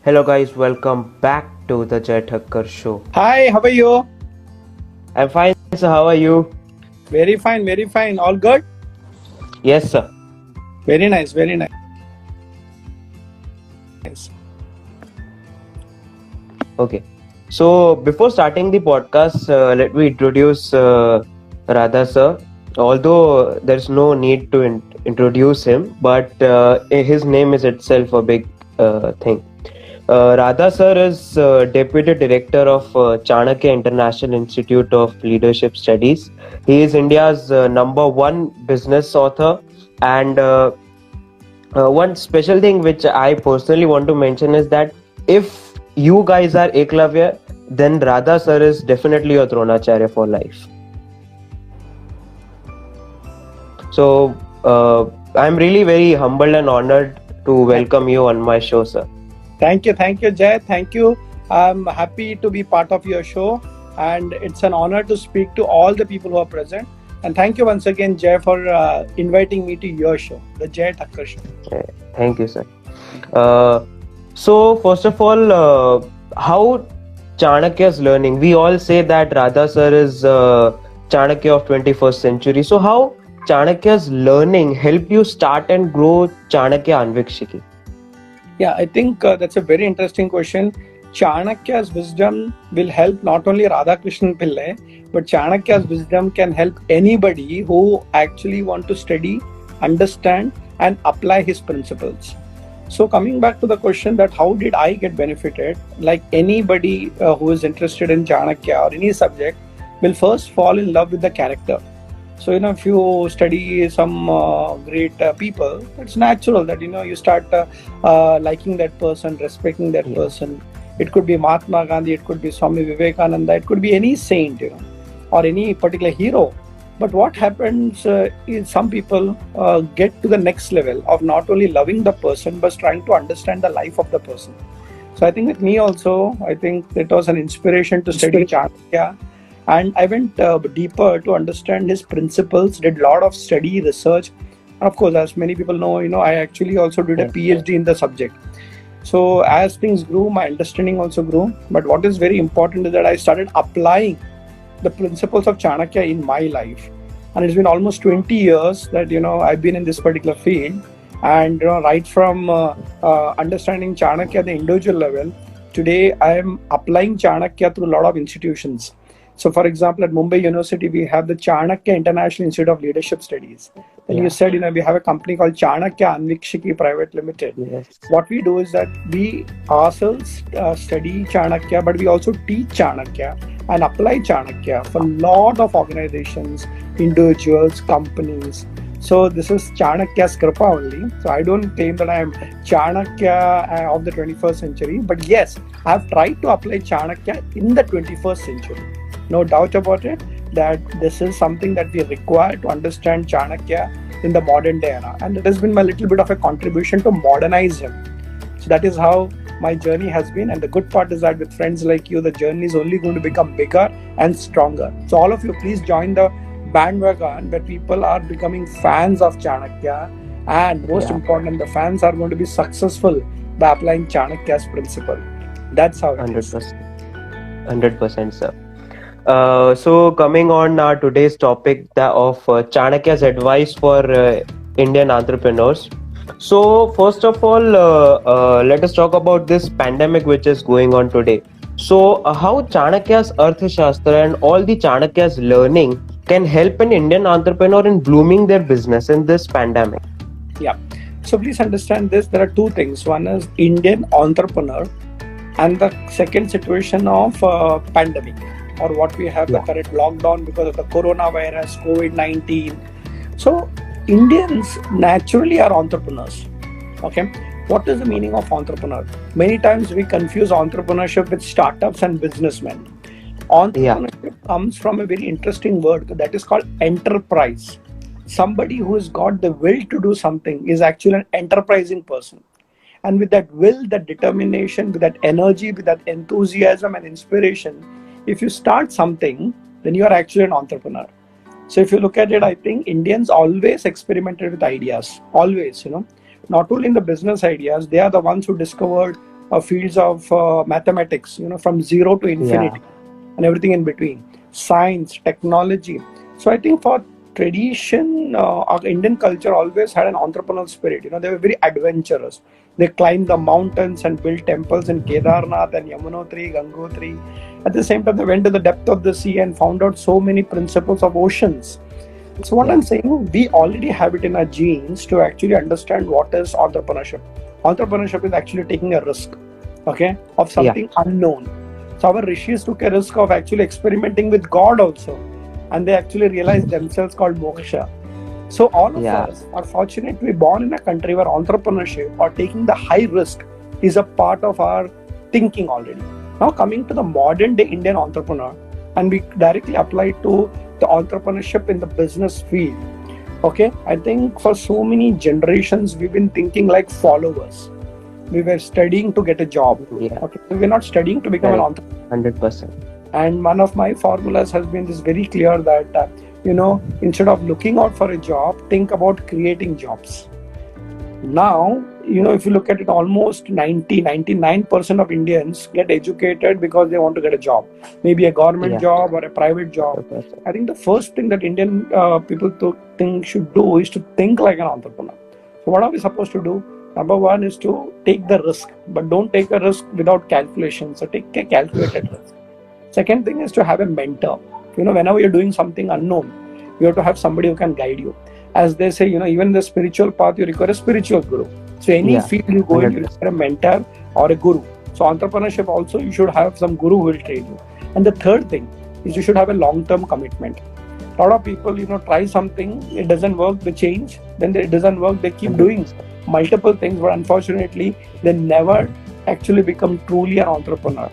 Hello, guys, welcome back to the Jai Thakkar show. Hi, how are you? I'm fine, sir. How are you? Very fine, very fine. All good? Yes, sir. Very nice, very nice. Okay. So, before starting the podcast, let me introduce Radha, sir. Although there's no need to introduce him, but his name is itself a big thing. Radha, sir, is Deputy Director of Chanakya International Institute of Leadership Studies. He is India's number one business author, and one special thing which I personally want to mention is that if you guys are Eklavya, then Radha sir is definitely your Dronacharya for life. So I'm really very humbled and honored to welcome you on my show, sir. Thank you, Jay. Thank you. I'm happy to be part of your show, and it's an honor to speak to all the people who are present. And thank you once again, Jay, for inviting me to your show, the Jay Thakkar Show. Thank you, sir. So first of all, how Chanakya's learning? We all say that Radha sir is Chanakya of 21st century. So how Chanakya's learning helped you start and grow Chanakya Anvikshiki? Yeah, I think that's a very interesting question. Chanakya's wisdom will help not only Radhakrishnan Pillai, but Chanakya's wisdom can help anybody who actually want to study, understand, and apply his principles. So coming back to the question that how did I get benefited, like anybody who is interested in Chanakya or any subject will first fall in love with the character. So if you study some great people, it's natural that you start liking that person, respecting that person. It could be Mahatma Gandhi, it could be Swami Vivekananda, it could be any saint, or any particular hero. But what happens is some people get to the next level of not only loving the person but trying to understand the life of the person. So I think with me also, I think it was an inspiration to study Chanakya. And I went deeper to understand his principles, did a lot of study, research. Of course, as many people know, I actually also did a PhD in the subject. So as things grew, my understanding also grew. But what is very important is that I started applying the principles of Chanakya in my life. And it's been almost 20 years that, I've been in this particular field. And, right from understanding Chanakya at the individual level, today I am applying Chanakya through a lot of institutions. So, for example, at Mumbai University, we have the Chanakya International Institute of Leadership Studies. Then you said, we have a company called Chanakya Anvikshiki Private Limited. Yes. What we do is that we ourselves study Chanakya, but we also teach Chanakya and apply Chanakya for a lot of organizations, individuals, companies. So this is Chanakya's Kripa only. So I don't claim that I am Chanakya of the 21st century, but yes, I have tried to apply Chanakya in the 21st century. No doubt about it that this is something that we require to understand Chanakya in the modern day era. And it has been my little bit of a contribution to modernize him. So that is how my journey has been. And the good part is that with friends like you, the journey is only going to become bigger and stronger. So all of you, please join the bandwagon where people are becoming fans of Chanakya. And most important, the fans are going to be successful by applying Chanakya's principle. That's how it is. 100%. 100%, sir. So coming on today's topic of Chanakya's advice for Indian entrepreneurs. So first of all, let us talk about this pandemic which is going on today. So how Chanakya's Arthashastra and all the Chanakya's learning can help an Indian entrepreneur in blooming their business in this pandemic? Yeah. So please understand this. There are two things. One is Indian entrepreneur, and the second situation of pandemic, or what we have the current lockdown because of the coronavirus, COVID-19. So Indians naturally are entrepreneurs. Okay. What is the meaning of entrepreneur? Many times we confuse entrepreneurship with startups and businessmen. Entrepreneurship comes from a very interesting word that is called enterprise. Somebody who has got the will to do something is actually an enterprising person. And with that will, that determination, with that energy, with that enthusiasm and inspiration, if you start something, then you are actually an entrepreneur. So if you look at it, I think Indians always experimented with ideas. Always, not only in the business ideas, they are the ones who discovered fields of mathematics, from zero to infinity, and everything in between, science, technology. So I think for tradition, our Indian culture always had an entrepreneurial spirit. They were very adventurous. They climbed the mountains and built temples in Kedarnath and Yamunotri, Gangotri. At the same time, they went to the depth of the sea and found out so many principles of oceans. So what I'm saying, we already have it in our genes to actually understand what is entrepreneurship. Entrepreneurship is actually taking a risk, of something unknown. So our rishis took a risk of actually experimenting with God also, and they actually realized themselves called moksha. So all of us are fortunate to be born in a country where entrepreneurship or taking the high risk is a part of our thinking already. Now coming to the modern day Indian entrepreneur, and we directly apply to the entrepreneurship in the business field. I think for so many generations we've been thinking like followers. We were studying to get a job. We were not studying to become an entrepreneur. 100%. And one of my formulas has been this very clear that instead of looking out for a job, think about creating jobs. Now, if you look at it, almost 99% of Indians get educated because they want to get a job, maybe a government job or a private job. 100%. I think the first thing that Indian people should do is to think like an entrepreneur. So what are we supposed to do? Number one is to take the risk, but don't take a risk without calculation. So take a calculated risk. Second thing is to have a mentor. Whenever you're doing something unknown, you have to have somebody who can guide you. As they say, even the spiritual path, you require a spiritual guru. So any field you go in, you require a mentor or a guru. So entrepreneurship also, you should have some guru who will train you. And the third thing is you should have a long-term commitment. A lot of people, try something, it doesn't work, they change. Then it doesn't work, they keep doing multiple things, but unfortunately, they never actually become truly an entrepreneur.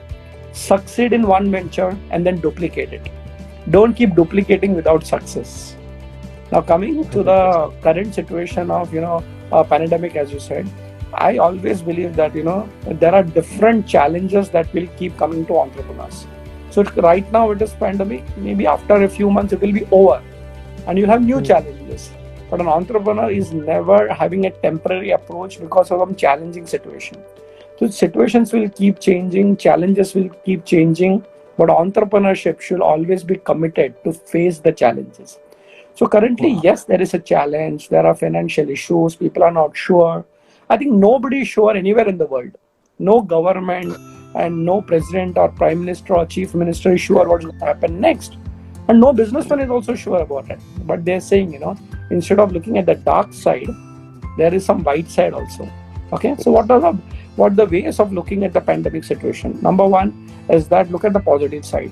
Succeed in one venture and then duplicate it. Don't keep duplicating without success. Now coming to the current situation of a pandemic, as you said, I always believe that there are different challenges that will keep coming to entrepreneurs. So right now it is pandemic. Maybe after a few months it will be over, and you'll have new challenges. But an entrepreneur is never having a temporary approach because of some challenging situation. So situations will keep changing, challenges will keep changing, but entrepreneurship should always be committed to face the challenges. So currently, yes, there is a challenge. There are financial issues. People are not sure. I think nobody is sure anywhere in the world. No government and no president or prime minister or chief minister is sure what is going to happen next. And no businessman is also sure about it. But they're saying, instead of looking at the dark side, there is some white side also. So what are the ways of looking at the pandemic situation? Number one is that look at the positive side.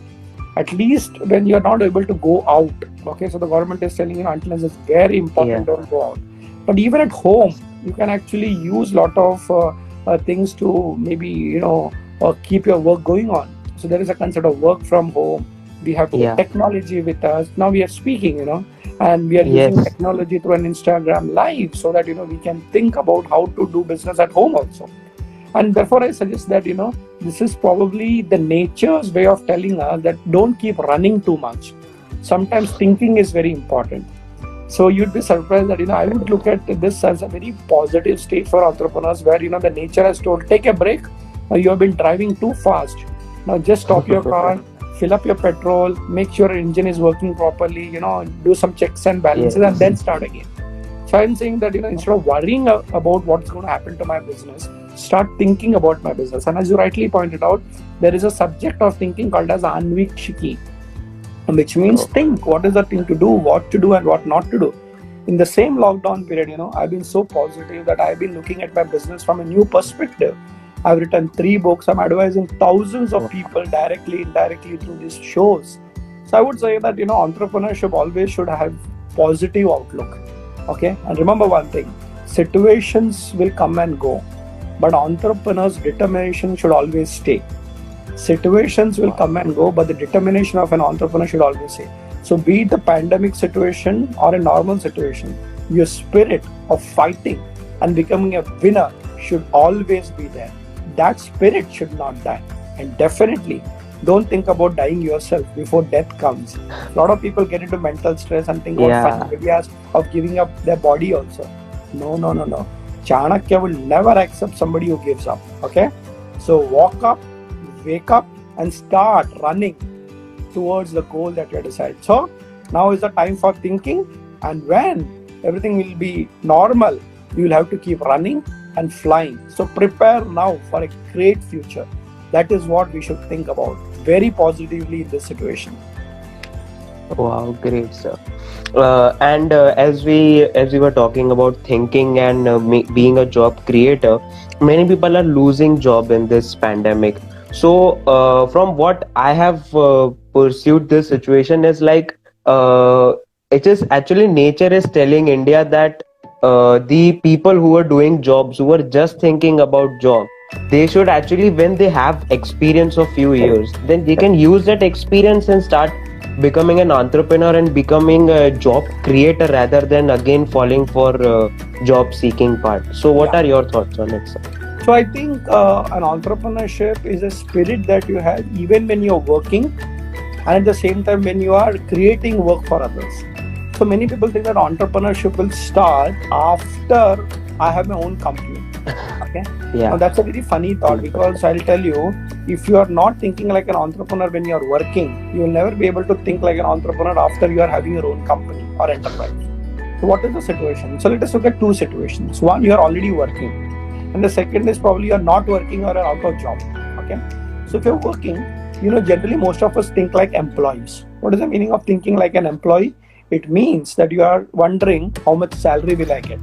At least when you're not able to go out, so the government is telling you until it's very important, don't go out. But even at home, you can actually use a lot of things to maybe, keep your work going on. So there is a concept of work from home. We have technology with us. Now we are speaking, and we are using technology through an Instagram live so that, we can think about how to do business at home also. And therefore, I suggest that, this is probably the nature's way of telling us that don't keep running too much. Sometimes thinking is very important. So you'd be surprised that, I would look at this as a very positive state for entrepreneurs where, the nature has told, take a break. You have been driving too fast. Now just stop your car, fill up your petrol, make sure your engine is working properly, do some checks and balances and then start again. So I'm saying that, instead of worrying about what's going to happen to my business, start thinking about my business. And as you rightly pointed out, there is a subject of thinking called as Anvikshiki, which means think what is the thing to do, what to do and what not to do. In the same lockdown period, I've been so positive that I've been looking at my business from a new perspective. I've written 3 books. I'm advising thousands of people directly, indirectly through these shows. So I would say that, entrepreneurship always should have positive outlook. And remember one thing, situations will come and go, but entrepreneurs' determination should always stay. Situations will come and go, but the determination of an entrepreneur should always stay. So be it the pandemic situation or a normal situation, your spirit of fighting and becoming a winner should always be there. That spirit should not die. And definitely don't think about dying yourself before death comes. A lot of people get into mental stress and think about fun ideas of giving up their body also. No. Chanakya will never accept somebody who gives up. So walk up, wake up, and start running towards the goal that you have decided. So now is the time for thinking, and when everything will be normal, you will have to keep running and flying. So prepare now for a great future. That is what we should think about very positively in this situation. Wow, great, sir. And as we were talking about thinking and being a job creator, many people are losing job in this pandemic. So, from what I have pursued, this situation is like it is actually nature is telling India that the people who are doing jobs, who are just thinking about job, they should actually, when they have experience of few years, then they can use that experience and start becoming an entrepreneur and becoming a job creator rather than again falling for job seeking part. So what Yeah. are your thoughts on it, sir? So I think an entrepreneurship is a spirit that you have even when you're working, and at the same time when you are creating work for others. So many people think that entrepreneurship will start after I have my own company. Okay. Now Yeah. that's a very funny thought, because I'll tell you, if you are not thinking like an entrepreneur when you are working, you will never be able to think like an entrepreneur after you are having your own company or enterprise. So what is the situation? So let us look at two situations. One, you are already working, and the second is probably you are not working or are out of job. Okay. So if you're working, generally most of us think like employees. What is the meaning of thinking like an employee? It means that you are wondering how much salary will I get.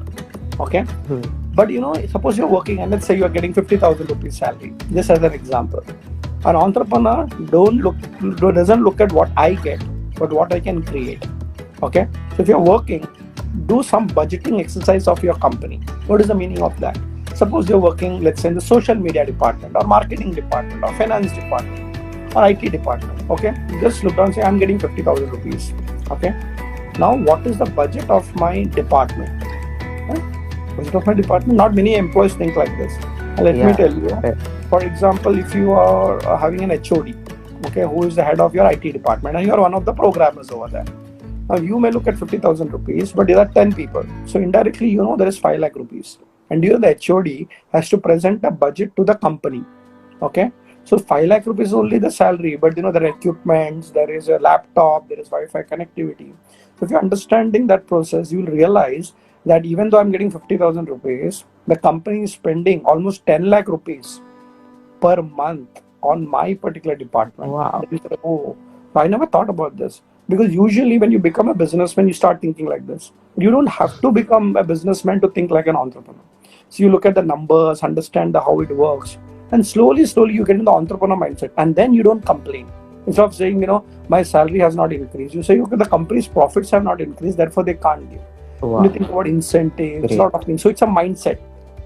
Okay. Hmm. But suppose you're working and let's say you are getting 50,000 rupees salary. Just as an example, an entrepreneur doesn't look at what I get, but what I can create. Okay. So if you're working, do some budgeting exercise of your company. What is the meaning of that? Suppose you're working, let's say, in the social media department or marketing department or finance department or IT department. Okay. Just look down and say, I'm getting 50,000 rupees. Okay. Now, what is the budget of my department? Budget of my department? Not many employees think like this. Let me Yeah. tell you. For example, if you are having an HOD, okay, who is the head of your IT department, and you are one of the programmers over there. Now, you may look at 50,000 rupees, but there are 10 people. So indirectly, there is 5 lakh rupees. And the HOD has to present a budget to the company. Okay. So 5 lakh rupees is only the salary, but there are equipments, there is a laptop, there is Wi-Fi connectivity. So if you're understanding that process, you will realize that even though I'm getting 50,000 rupees, the company is spending almost 10 lakh rupees per month on my particular department. Wow. And you say, oh, I never thought about this. Because usually when you become a businessman, you start thinking like this. You don't have to become a businessman to think like an entrepreneur. So you look at the numbers, understand how it works, and slowly you get in the entrepreneur mindset, and then you don't complain. Instead of saying, my salary has not increased, you say, okay, the company's profits have not increased, therefore they can't give. Wow. You think about incentives, Great. a lot of things. So it's a mindset.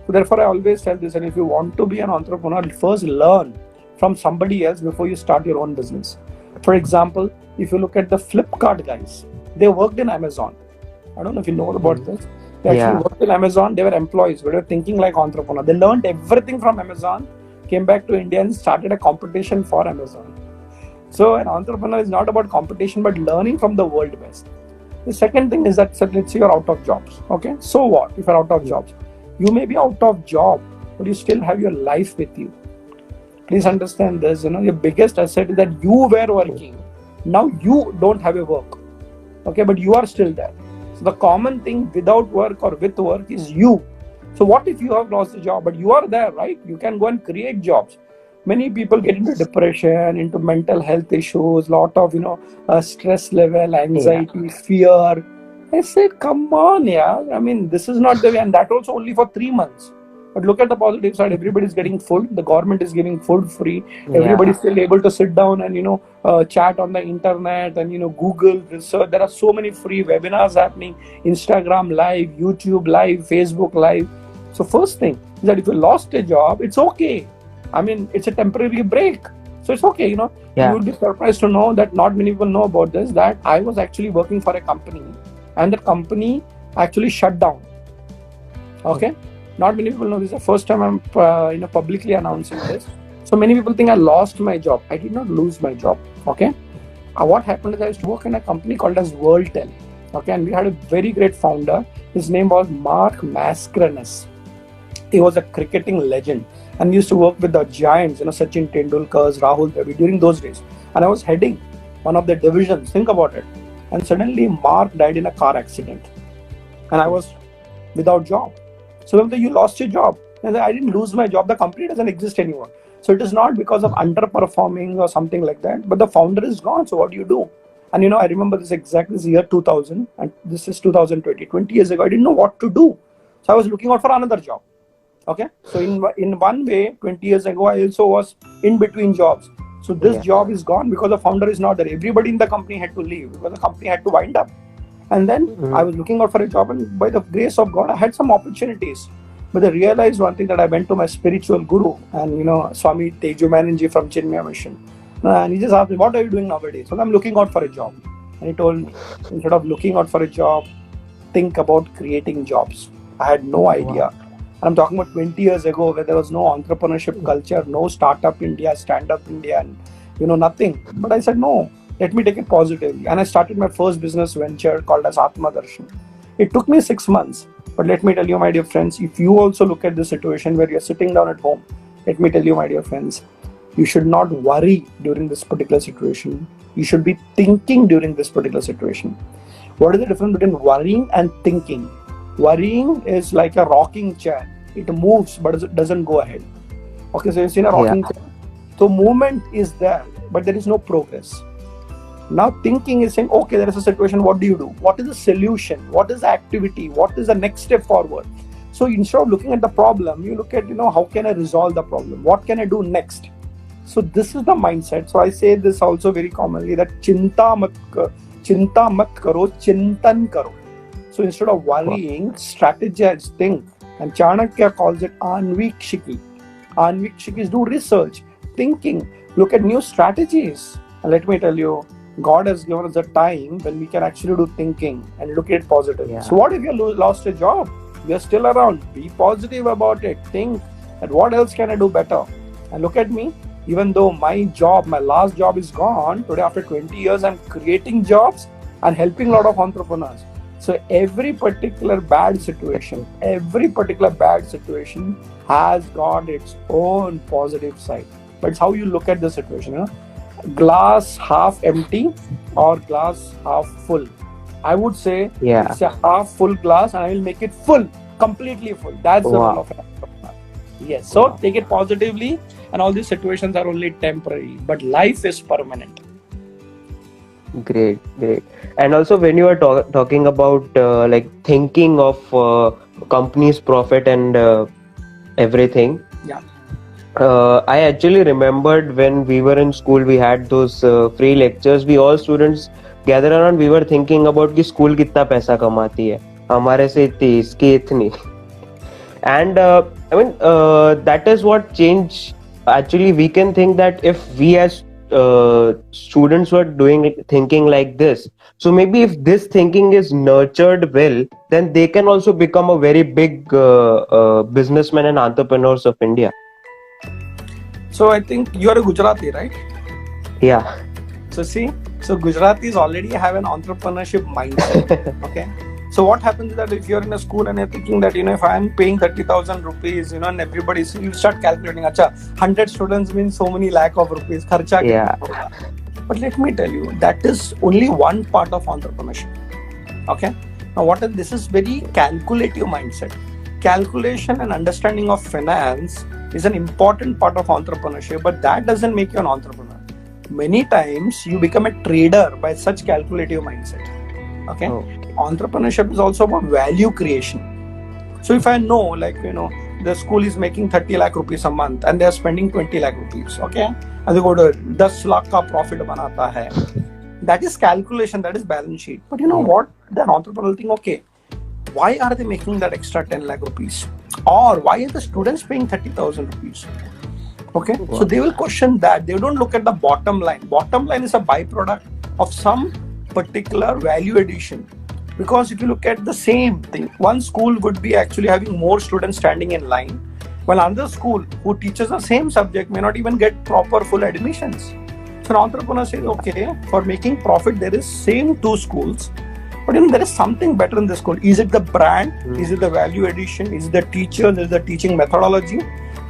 So therefore, I always tell this, and if you want to be an entrepreneur, first learn from somebody else before you start your own business. For example, if you look at the Flipkart guys, they worked in Amazon. I don't know if you know about this. They actually worked in Amazon. They were employees, but they were thinking like entrepreneur. They learned everything from Amazon, came back to India and started a competition for Amazon. So an entrepreneur is not about competition, but learning from the world best. The second thing is that, let's say you're out of jobs. Okay, so what if you're out of jobs? You may be out of job, but you still have your life with you. Please understand this. Your biggest asset is that you were working. Now you don't have a work. Okay, but you are still there. So the common thing without work or with work is you. So what if you have lost a job, but you are there, right? You can go and create jobs. Many people get into depression, into mental health issues, lot of stress level, anxiety, fear. I said, come on, yeah. I mean, this is not the way, and that also only for 3 months. But look at the positive side. Everybody is getting food. The government is giving food free. Everybody is still able to sit down and chat on the internet and Google research. There are so many free webinars happening. Instagram live, YouTube live, Facebook live. So first thing is that if you lost a job, it's okay. I mean, it's a temporary break. So it's okay, You would be surprised to know that not many people know about this, that I was actually working for a company and the company actually shut down. Okay. Not many people know this. The first time I'm publicly announcing this. So many people think I lost my job. I did not lose my job. Okay. What happened is I used to work in a company called as WorldTel. Okay. And we had a very great founder. His name was Mark Mascarenhas. He was a cricketing legend and we used to work with the giants, Sachin Tendulkar, Rahul Dravid during those days. And I was heading one of the divisions, think about it. And suddenly Mark died in a car accident. And I was without job. So whether you lost your job, and I didn't lose my job, the company doesn't exist anymore. So it is not because of underperforming or something like that, but the founder is gone. So what do you do? And I remember this exactly, this year 2000, and this is 2020, 20 years ago. I didn't know what to do. So I was looking out for another job. Okay. So in one way, 20 years ago, I also was in between jobs. So this job is gone because the founder is not there. Everybody in the company had to leave because the company had to wind up. And then I was looking out for a job, and by the grace of God, I had some opportunities. But I realized one thing, that I went to my spiritual guru and Swami Tejumananji from Chinmaya Mission. And he just asked me, what are you doing nowadays? So I'm looking out for a job. And he told me, instead of looking out for a job, think about creating jobs. I had no idea. And I'm talking about 20 years ago, where there was no entrepreneurship culture, no startup India, stand-up India, and nothing. But I said, no, let me take it positively. And I started my first business venture called as Atma Darshan. It took me 6 months. But let me tell you, my dear friends, if you also look at the situation where you're sitting down at home, let me tell you, my dear friends, you should not worry during this particular situation. You should be thinking during this particular situation. What is the difference between worrying and thinking? Worrying is like a rocking chair. It moves, but it doesn't go ahead. Okay, so you've seen a rocking chair. So movement is there, but there is no progress. Now thinking is saying, okay, there is a situation, what do you do? What is the solution? What is the activity? What is the next step forward? So instead of looking at the problem, you look at, how can I resolve the problem? What can I do next? So this is the mindset. So I say this also very commonly, that chinta mat karo, chintan karo. So instead of worrying, strategize, think. And Chanakya calls it anvikshiki. Anvikshiki is do research, thinking, look at new strategies. And let me tell you, God has given us a time when we can actually do thinking and look at it positively. So what if you lost a job? You're still around. Be positive about it. Think that what else can I do better? And look at me. Even though my last job is gone, today after 20 years, I'm creating jobs and helping a lot of entrepreneurs. So every particular bad situation has got its own positive side. But it's how you look at the situation, glass half empty or glass half full. I would say it's a half full glass, and I will make it full, completely full. That's the role of an entrepreneur. Yes. So take it positively, and all these situations are only temporary, but life is permanent. Great. And also, when you are talking about like thinking of company's profit and everything. I actually remembered when we were in school, we had those free lectures. We all students gather around. We were thinking about कि school कितना पैसा कमाती है, हमारे से इतनी, इसकी इतनी. And that is what change. Actually, we can think that if we as students were thinking like this, so maybe if this thinking is nurtured well, then they can also become a very big businessmen and entrepreneurs of India. So I think you are a Gujarati, right? Yeah. So Gujaratis already have an entrepreneurship mindset. Okay. So what happens is that if you're in a school and you're thinking that, if I am paying 30,000 rupees, and everybody, so you start calculating, 100 students means so many lakh of rupees. Kharcha. Yeah. But let me tell you, that is only one part of entrepreneurship. Okay. Now this is very calculative mindset. Calculation and understanding of finance is an important part of entrepreneurship, but that doesn't make you an entrepreneur. Many times you become a trader by such calculative mindset. Okay. Entrepreneurship is also about value creation. So if I know, the school is making 30 lakh rupees a month and they are spending 20 lakh rupees, okay, and they go to 10 lakh ka profit banata hai. That is calculation, that is balance sheet. But you know what? The entrepreneur will think, okay, why are they making that extra 10 lakh rupees? Or why are the students paying 30,000 rupees? Okay, so they will question that. They don't look at the bottom line. Bottom line is a byproduct of some particular value addition. Because if you look at the same thing, one school would be actually having more students standing in line, while another school who teaches the same subject may not even get proper full admissions. So an entrepreneur says, okay, for making profit, there is same two schools, But there is something better in this code. Is it the brand? Is it the Mm. value addition? Is it the teacher? Is it the teaching methodology?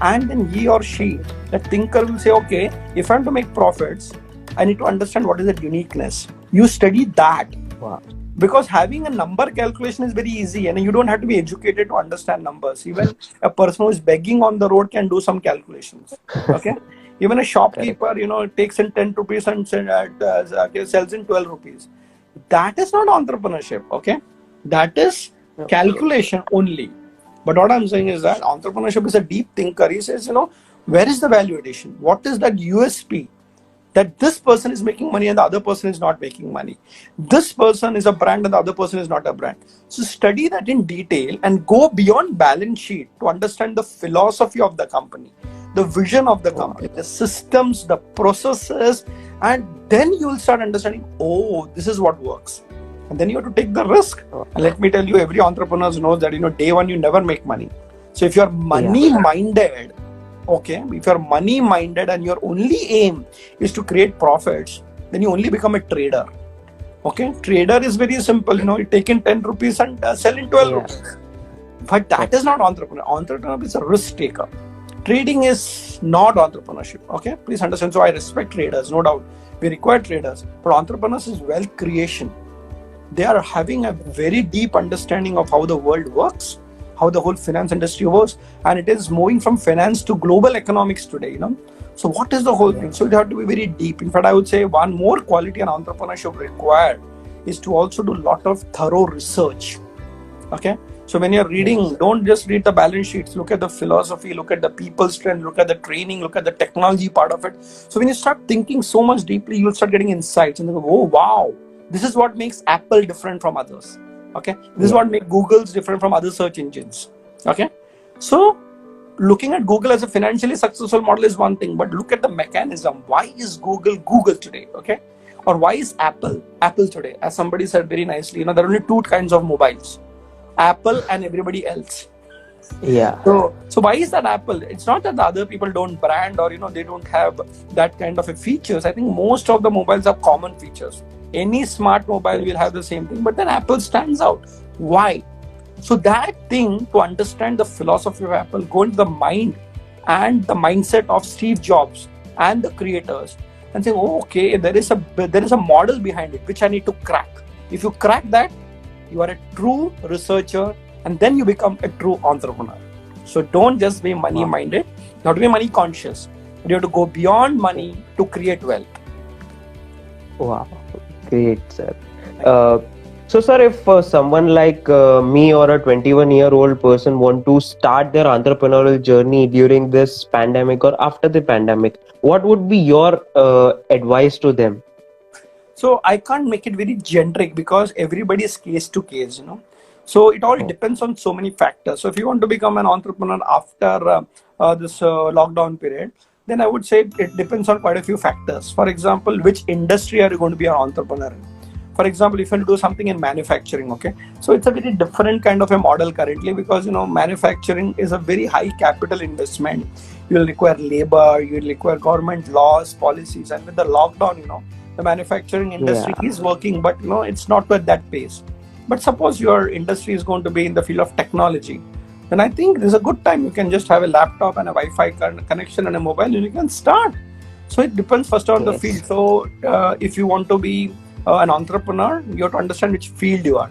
And then he or she, the thinker, will say, okay, if I'm to make profits, I need to understand what is that uniqueness. You study that. Wow. Because having a number calculation is very easy, and you don't have to be educated to understand numbers. Even a person who is begging on the road can do some calculations. Okay. Even a shopkeeper, takes in 10 rupees and sells in 12 rupees. That is not entrepreneurship. Okay. That is Okay. calculation only. But what I'm saying is that entrepreneurship is a deep thinker. He says, where is the value addition? What is that USP? That this person is making money and the other person is not making money. This person is a brand and the other person is not a brand. So study that in detail and go beyond balance sheet to understand the philosophy of the company, the vision of the company, the systems, the processes, and then you will start understanding, oh, this is what works. And then you have to take the risk. And let me tell you, every entrepreneur knows that, day one, you never make money. So if you're money minded, okay, if you're money minded and your only aim is to create profits, then you only become a trader. Okay, trader is very simple. You take in 10 rupees and sell in 12 rupees. But that is not entrepreneur. Entrepreneur is a risk taker. Trading is not entrepreneurship. Okay, please understand. So I respect traders, no doubt. We require traders, but entrepreneurs is wealth creation. They are having a very deep understanding of how the world works, how the whole finance industry works, and it is moving from finance to global economics today. So what is the whole thing? So you have to be very deep. In fact, I would say one more quality an entrepreneurship required is to also do a lot of thorough research. Okay, so when you're reading, don't just read the balance sheets. Look at the philosophy, look at the people strength, look at the training, look at the technology part of it. So when you start thinking so much deeply, you'll start getting insights and you go, oh wow, this is what makes Apple different from others. Okay, this is what makes Google's different from other search engines. Okay, so looking at Google as a financially successful model is one thing, but look at the mechanism. Why is Google today? Okay, or why is Apple today? As somebody said very nicely, there are only two kinds of mobiles: Apple and everybody else. Yeah. So why is that Apple? It's not that the other people don't brand or they don't have that kind of a features. I think most of the mobiles have common features. Any smart mobile will have the same thing, but then Apple stands out. Why? So that thing, to understand the philosophy of Apple, go into the mind and the mindset of Steve Jobs and the creators and say, oh, okay, there is a model behind it which I need to crack. If you crack that, you are a true researcher, and then you become a true entrepreneur. So don't just be money minded, you have to be money conscious. You have to go beyond money to create wealth. Wow, great, sir. So, sir, if someone like me or a 21-year-old person want to start their entrepreneurial journey during this pandemic or after the pandemic, what would be your advice to them? So I can't make it very generic because everybody is case to case, So it all depends on so many factors. So if you want to become an entrepreneur after this lockdown period, then I would say it depends on quite a few factors. For example, which industry are you going to be an entrepreneur in? For example, if you want to do something in manufacturing, okay, so it's a very different kind of a model currently because manufacturing is a very high capital investment. You will require labor, you will require government laws, policies, and with the lockdown, the manufacturing industry is working, but it's not at that pace. But suppose your industry is going to be in the field of technology, then I think this is a good time. You can just have a laptop and a Wi-Fi connection and a mobile, and you can start. So it depends first on the field. So if you want to be an entrepreneur, you have to understand which field you are.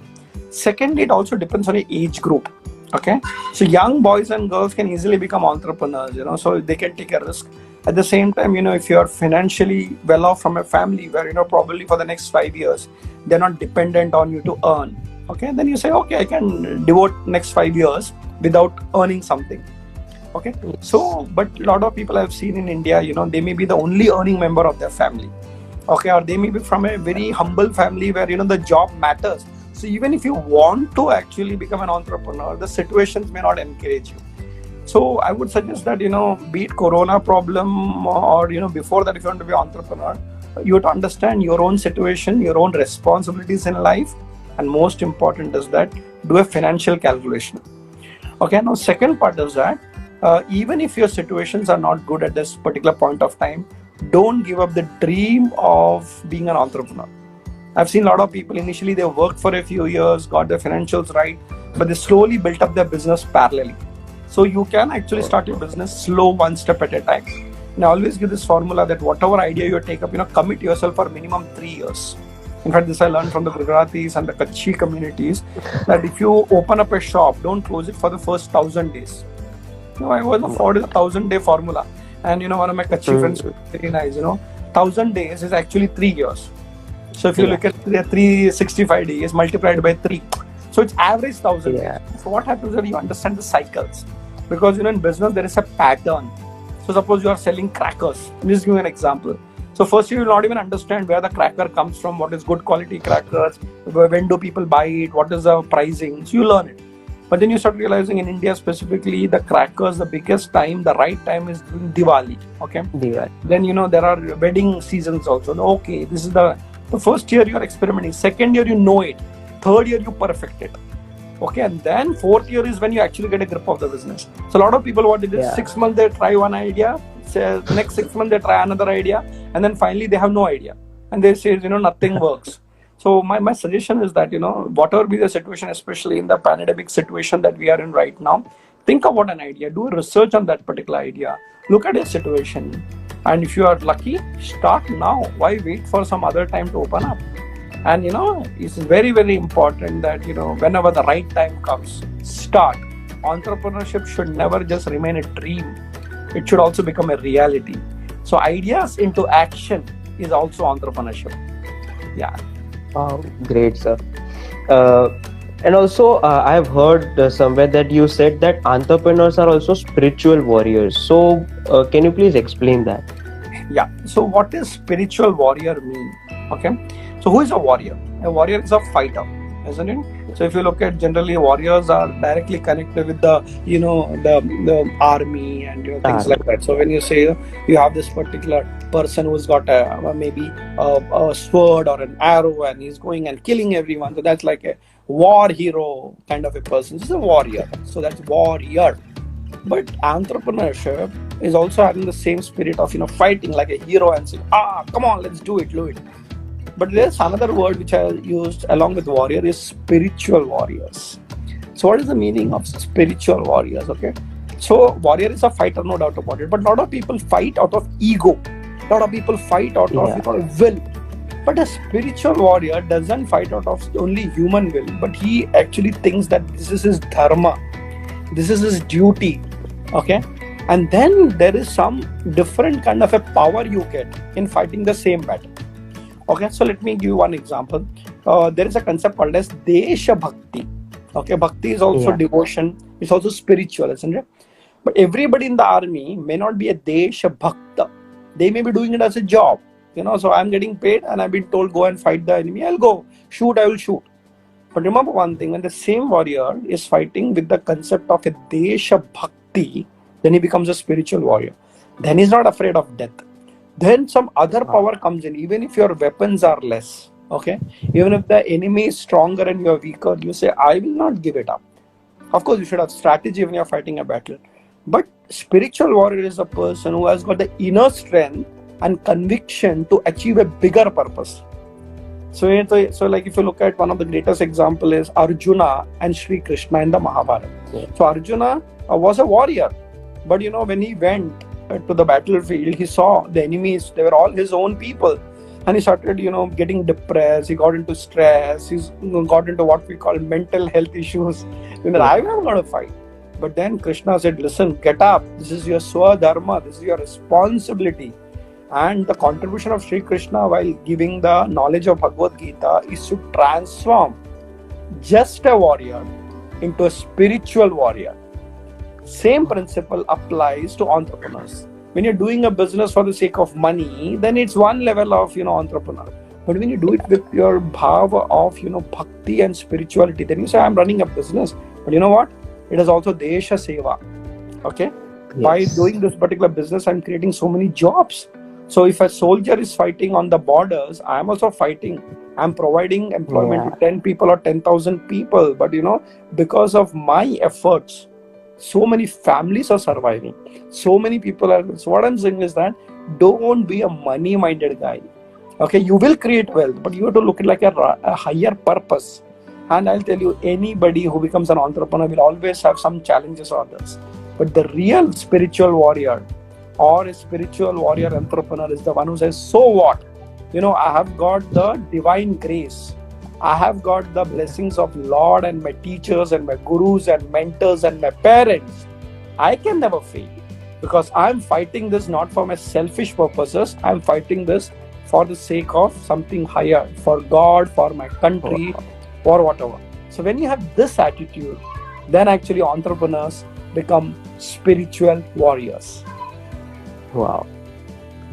Second, it also depends on your age group. Okay, so young boys and girls can easily become entrepreneurs, so they can take a risk. At the same time, if you're financially well off from a family where, probably for the next 5 years, they're not dependent on you to earn. Okay, then you say, okay, I can devote next 5 years without earning something. Okay, so, but a lot of people I've seen in India, they may be the only earning member of their family. Okay, or they may be from a very humble family where, the job matters. So even if you want to actually become an entrepreneur, the situations may not encourage you. So I would suggest that, be it Corona problem or, before that, if you want to be an entrepreneur, you have to understand your own situation, your own responsibilities in life. And most important is that do a financial calculation. Okay, now second part is that even if your situations are not good at this particular point of time, don't give up the dream of being an entrepreneur. I've seen a lot of people initially they worked for a few years, got their financials right, but they slowly built up their business parallelly. So you can actually start your business slow, one step at a time. And I always give this formula that whatever idea you take up, commit yourself for minimum 3 years. In fact, this I learned from the Gujaratis and the Kutchi communities, that if you open up a shop, don't close it for the first 1,000 days. I was afforded a 1,000-day formula. And one of my Kutchi friends, very nice, 1,000 days is actually 3 years. So if you look at 365 days multiplied by 3, so it's average 1,000 days. So what happens when you understand the cycles? Because in business there is a pattern. So suppose you are selling crackers. Let me just give you an example. So first you will not even understand where the cracker comes from, what is good quality crackers, when do people buy it, what is the pricing. So you learn it. But then you start realizing in India specifically, the crackers, the biggest time, the right time is during Diwali. Okay. Diwali. Then there are wedding seasons also. Okay, this is the first year you are experimenting. Second year you know it. Third year you perfect it. Okay, and then fourth year is when you actually get a grip of the business. So a lot of people, what they do, 6 months they try one idea, say the next 6 months they try another idea, and then finally they have no idea. And they say, nothing works. So my suggestion is that, whatever be the situation, especially in the pandemic situation that we are in right now, think about an idea, do research on that particular idea, look at your situation. And if you are lucky, start now. Why wait for some other time to open up? And it's very, very important that whenever the right time comes, start. Entrepreneurship should never just remain a dream. It should also become a reality. So ideas into action is also entrepreneurship. Yeah. Wow, great, sir. And also, I have heard somewhere that you said that entrepreneurs are also spiritual warriors. So, can you please explain that? Yeah. So, what does spiritual warrior mean? Okay. So, who is a warrior? A warrior is a fighter, isn't it? So, if you look at generally, warriors are directly connected with the the army and things like that. So, when you say you have this particular person who's got maybe a sword or an arrow and he's going and killing everyone, so that's like a war hero kind of a person. This is a warrior. So, that's warrior. But entrepreneurship is also having the same spirit of fighting like a hero and saying, come on, let's do it. But there's another word which I used along with warrior is spiritual warriors. So what is the meaning of spiritual warriors? Okay, so warrior is a fighter, no doubt about it. But a lot of people fight out of ego. A lot of people fight out of will. But a spiritual warrior doesn't fight out of only human will, but he actually thinks that this is his dharma. This is his duty. Okay. And then there is some different kind of a power you get in fighting the same battle. Okay, so let me give you one example. There is a concept called as Desha Bhakti. Okay, Bhakti is also devotion. It's also spiritual, isn't it? But everybody in the army may not be a Desha Bhakta. They may be doing it as a job. So I'm getting paid and I've been told go and fight the enemy. I'll go. Shoot, I will shoot. But remember one thing, when the same warrior is fighting with the concept of a Desha Bhakti, then he becomes a spiritual warrior. Then he's not afraid of death. Then some other power comes in, even if your weapons are less. Okay, even if the enemy is stronger and you are weaker, you say, I will not give it up. Of course, you should have strategy when you are fighting a battle. But spiritual warrior is a person who has got the inner strength and conviction to achieve a bigger purpose. So like if you look at one of the greatest example is Arjuna and Sri Krishna in the Mahabharata. So Arjuna was a warrior, but when he went to the battlefield, he saw the enemies, they were all his own people, and he started getting depressed. He got into stress, he's got into what we call mental health issues. I'm not going to fight. But then Krishna said, listen, get up, this is your swadharma, this is your responsibility. And the contribution of Sri Krishna while giving the knowledge of Bhagavad Gita is to transform just a warrior into a spiritual warrior. Same principle applies to entrepreneurs. When you're doing a business for the sake of money, then it's one level of entrepreneur. But when you do it with your bhava of bhakti and spirituality, then you say, I'm running a business. But you know what? It is also Desha Seva. Okay? Yes. By doing this particular business, I'm creating so many jobs. So if a soldier is fighting on the borders, I'm also fighting. I'm providing employment to 10 people or 10,000 people. But because of my efforts, so many families are surviving. So many people are. So what I'm saying is that don't be a money-minded guy. Okay, you will create wealth, but you have to look at like a higher purpose. And I'll tell you, anybody who becomes an entrepreneur will always have some challenges or others. But the real spiritual warrior or a spiritual warrior entrepreneur is the one who says, so what? I have got the divine grace. I have got the blessings of Lord and my teachers and my gurus and mentors and my parents. I can never fail because I'm fighting this not for my selfish purposes. I'm fighting this for the sake of something higher, for God, for my country, or whatever. So when you have this attitude, then actually entrepreneurs become spiritual warriors. Wow,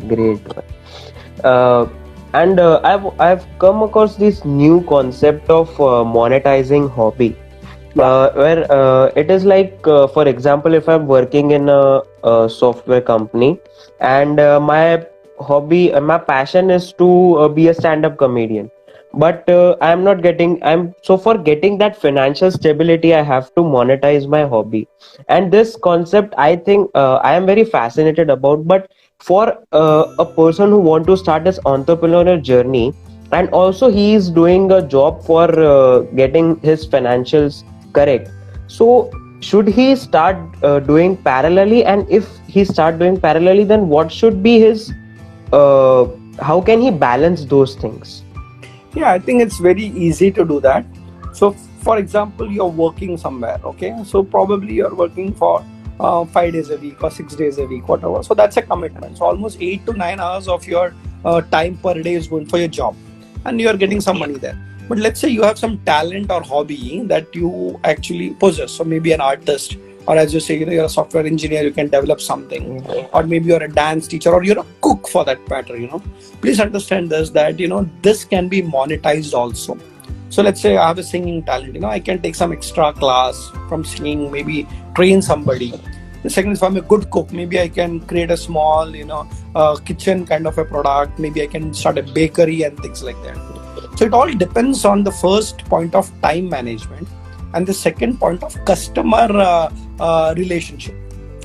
great. And I've come across this new concept of monetizing hobby, where it is like, for example, if I'm working in a software company, and my hobby, my passion is to be a stand-up comedian, but I'm so for getting that financial stability, I have to monetize my hobby. And this concept, I think, I am very fascinated about. But for a person who want to start his entrepreneurial journey, and also he is doing a job for getting his financials correct, so should he start doing parallelly? And if he start doing parallelly, then what should be his how can he balance those things? Yeah, I think it's very easy to do that. So, for example, you're working somewhere, okay? So, probably you're working for 5 days a week or 6 days a week, whatever. So, that's a commitment. So, almost 8 to 9 hours of your time per day is going for your job, and you're getting some money there. But let's say you have some talent or hobby that you actually possess. So, maybe an artist, or as you say, you're a software engineer, you can develop something, or maybe you're a dance teacher, or you're a cook for that matter. Please understand this, that this can be monetized also. So let's say I have a singing talent, I can take some extra class from singing, maybe train somebody. The second is, if I'm a good cook, maybe I can create a small kitchen kind of a product. Maybe I can start a bakery and things like that. So it all depends on the first point of time management and the second point of customer relationship.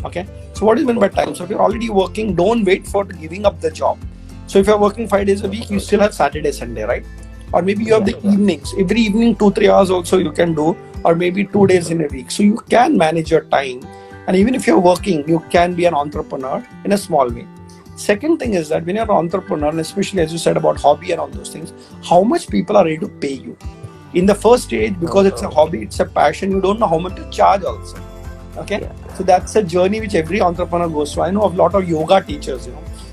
Okay, so what do you mean by time? So if you're already working, don't wait for giving up the job. So if you're working 5 days a week, you still have Saturday, Sunday, right? Or maybe you have the evenings. Every evening, 2-3 hours also you can do, or maybe 2 days in a week. So you can manage your time. And even if you're working, you can be an entrepreneur in a small way. Second thing is that when you're an entrepreneur, and especially as you said about hobby and all those things, how much people are ready to pay you? In the first stage, because it's a hobby, it's a passion, you don't know how much to charge also. Okay, so that's a journey which every entrepreneur goes through. I know of a lot of yoga teachers,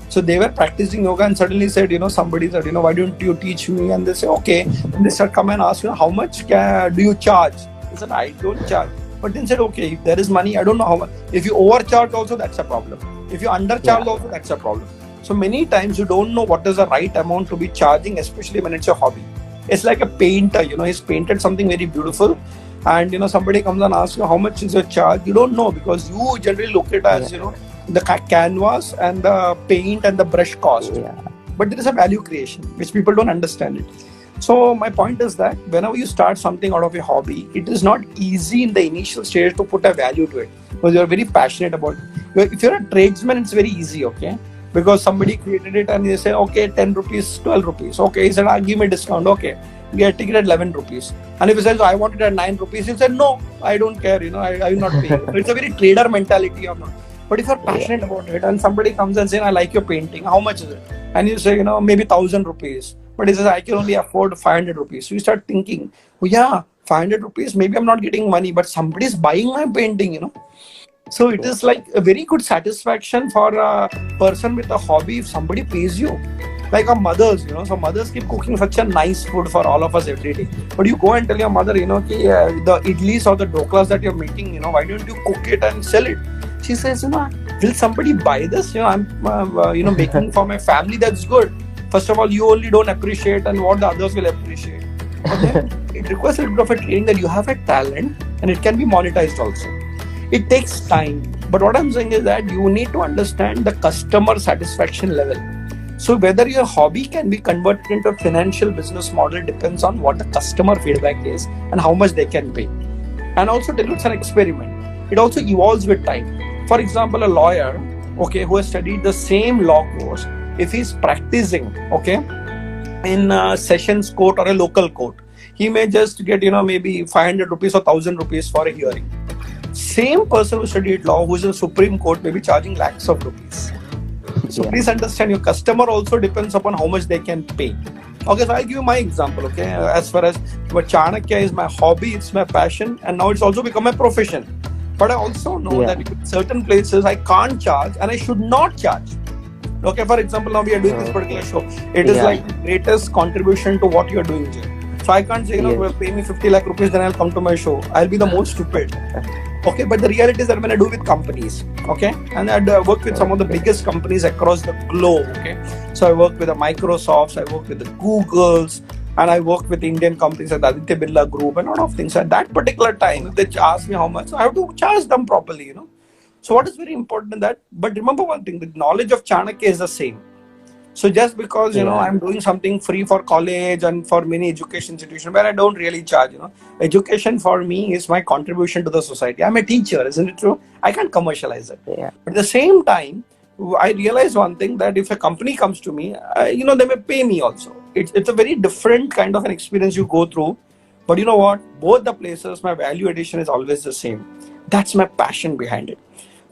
so they were practicing yoga and suddenly said, somebody said, why don't you teach me? And they say, okay. And they start come and ask, how much do you charge? They said, I don't charge. But then said, okay, if there is money, I don't know how much. If you overcharge also, that's a problem. If you undercharge also, that's a problem. So many times you don't know what is the right amount to be charging, especially when it's a hobby. It's like a painter, he's painted something very beautiful, and somebody comes and asks you how much is your charge. You don't know, because you generally look at it as the canvas and the paint and the brush cost. But there is a value creation which people don't understand it. So my point is that whenever you start something out of a hobby, it is not easy in the initial stage to put a value to it, because you're very passionate about it. If you're a tradesman, it's very easy, okay? Because somebody created it and they say, okay, 10 rupees, 12 rupees. Okay, he said, give me a discount. Okay, get ticket at 11 rupees. And if he says, I want it at 9 rupees, he said, no, I don't care, I will not pay. So it's a very trader mentality of not. But if you're passionate about it and somebody comes and says, I like your painting, how much is it? And you say, maybe 1,000 rupees. But he says, I can only afford 500 rupees. So you start thinking, oh yeah, 500 rupees, maybe I'm not getting money, but somebody is buying my painting, So it is like a very good satisfaction for a person with a hobby if somebody pays you. Like our mothers, so mothers keep cooking such a nice food for all of us every day. But you go and tell your mother, the idlis or the doklas that you're making, why don't you cook it and sell it? She says, will somebody buy this? I'm, making for my family, that's good. First of all, you only don't appreciate and what the others will appreciate. Okay? It requires a bit of a training that you have a talent and it can be monetized also. It takes time. But what I'm saying is that you need to understand the customer satisfaction level. So whether your hobby can be converted into a financial business model depends on what the customer feedback is and how much they can pay. And also tell you it's an experiment. It also evolves with time. For example, a lawyer, who has studied the same law course, if he's practicing, in a sessions court or a local court. He may just get, maybe 500 rupees or 1000 rupees for a hearing. Same person who studied law, who's in Supreme Court, may be charging lakhs of rupees. So Yeah. please understand, your customer also depends upon how much they can pay. Okay, so I'll give you my example. Okay, as far as what Chanakya is my hobby, it's my passion, and now it's also become my profession. But I also know Yeah. that in certain places I can't charge and I should not charge. Okay, for example, now we are doing this particular show. It is Yeah. like the greatest contribution to what you are doing, Jay. So I can't say, Yes. well, pay me 50 lakh rupees, then I'll come to my show. I'll be the most stupid. Okay, but the reality is that when I do with companies, okay, and I work with some of the biggest companies across the globe, okay. So I work with the Microsofts, I work with the Googles, and I work with Indian companies like the Aditya Birla Group and a lot of things. At that particular time, if they ask me how much, I have to charge them properly. So what is very important in that? But remember one thing: the knowledge of Chanakya is the same. So just because Yeah. I'm doing something free for college and for many education institutions where I don't really charge, education for me is my contribution to the society. I'm a teacher, isn't it true? I can't commercialize it. Yeah. But at the same time, I realize one thing, that if a company comes to me, they may pay me also. It's a very different kind of an experience you go through. But you know what? Both the places, my value addition is always the same. That's my passion behind it.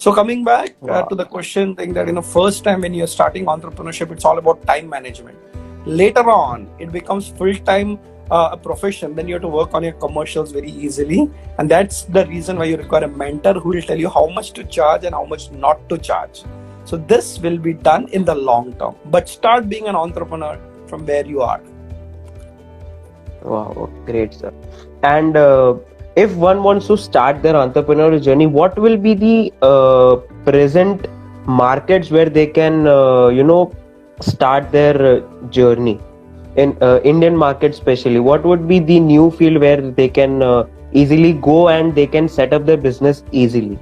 So coming back Wow. to the question thing, that first time when you're starting entrepreneurship, it's all about time management. Later on, it becomes full time a profession. Then you have to work on your commercials very easily, and that's the reason why you require a mentor who will tell you how much to charge and how much not to charge. So this will be done in the long term. But start being an entrepreneur from where you are. Wow, great, sir. And if one wants to start their entrepreneurial journey, what will be the present markets where they can, start their journey in Indian market, especially? What would be the new field where they can easily go and they can set up their business easily?